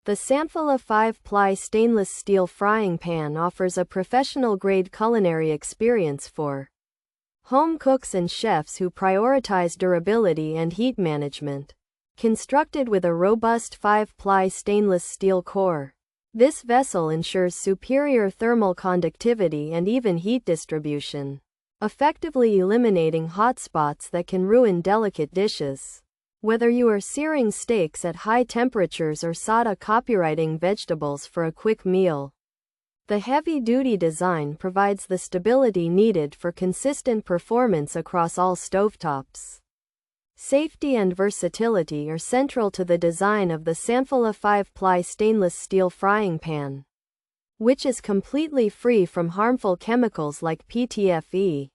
The SANFELA 5-Ply stainless steel frying pan offers a professional-grade culinary experience for home cooks and chefs who prioritize durability and heat management. Constructed with a robust 5-ply stainless steel core, this vessel ensures superior thermal conductivity and even heat distribution, effectively eliminating hot spots that can ruin delicate dishes. Whether you are searing steaks at high temperatures or sautã copywriting vegetables for a quick meal, the heavy-duty design provides the stability needed for consistent performance across all stovetops. Safety and versatility are central to the design of the SANFELA 5-Ply stainless steel frying pan, which is completely free from harmful chemicals like PTFE,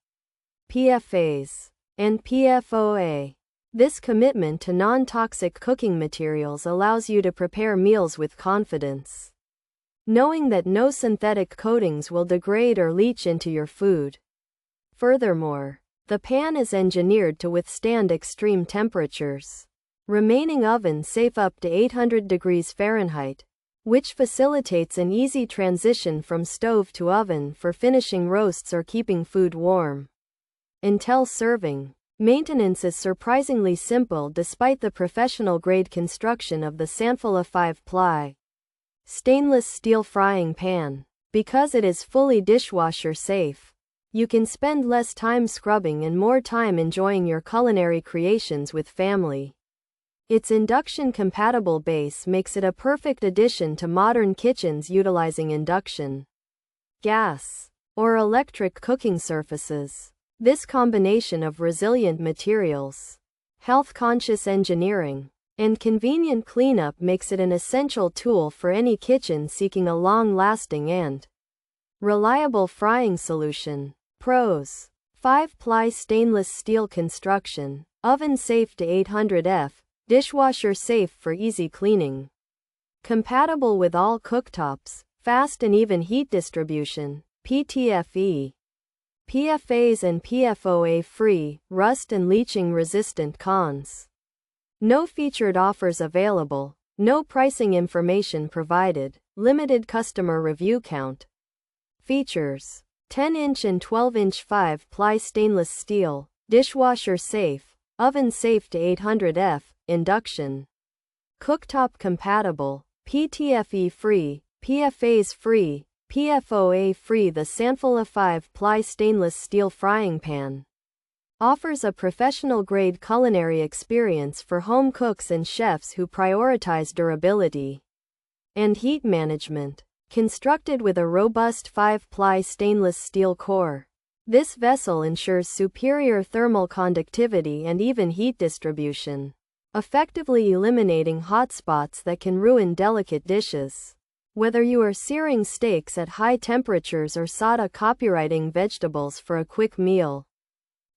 PFAS, and PFOA. This commitment to non-toxic cooking materials allows you to prepare meals with confidence, knowing that no synthetic coatings will degrade or leach into your food. Furthermore, the pan is engineered to withstand extreme temperatures, remaining oven-safe up to 800 degrees Fahrenheit, which facilitates an easy transition from stove to oven for finishing roasts or keeping food warm. Until serving, maintenance is surprisingly simple despite the professional-grade construction of the SANFELA 5-Ply stainless steel frying pan. Because it is fully dishwasher safe, you can spend less time scrubbing and more time enjoying your culinary creations with family. Its induction-compatible base makes it a perfect addition to modern kitchens utilizing induction, gas, or electric cooking surfaces. This combination of resilient materials, health-conscious engineering, and convenient cleanup makes it an essential tool for any kitchen seeking a long-lasting and reliable frying solution. Pros: 5-ply stainless steel construction, oven-safe to 800 F, dishwasher-safe for easy cleaning. Compatible with all cooktops, fast and even heat distribution, PTFE, PFAS and PFOA free, rust and leaching resistant. Cons: no featured offers available, no pricing information provided, limited customer review count. Features: 10-inch and 12-inch 5-ply stainless steel, dishwasher safe, oven safe to 800 F, induction, cooktop compatible, PTFE free, PFAS free, PFOA free. The SANFELA 5-ply stainless steel frying pan offers a professional-grade culinary experience for home cooks and chefs who prioritize durability and heat management. Constructed with a robust 5-ply stainless steel core, this vessel ensures superior thermal conductivity and even heat distribution, effectively eliminating hot spots that can ruin delicate dishes. Whether you are searing steaks at high temperatures or sautã copywriting vegetables for a quick meal,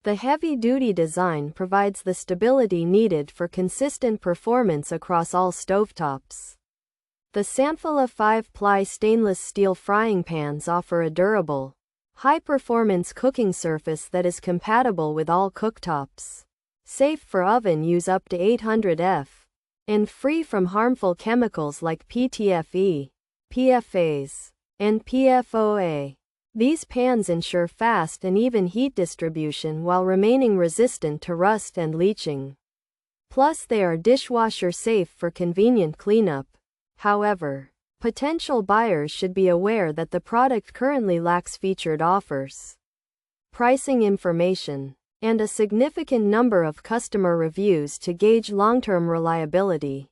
the heavy-duty design provides the stability needed for consistent performance across all stovetops. The SANFELA 5-ply stainless steel frying pans offer a durable, high-performance cooking surface that is compatible with all cooktops, safe for oven use up to 800 F, and free from harmful chemicals like PTFE, PFAS, and PFOA. These pans ensure fast and even heat distribution while remaining resistant to rust and leaching. Plus, they are dishwasher safe for convenient cleanup. However, potential buyers should be aware that the product currently lacks featured offers, pricing information, and a significant number of customer reviews to gauge long-term reliability.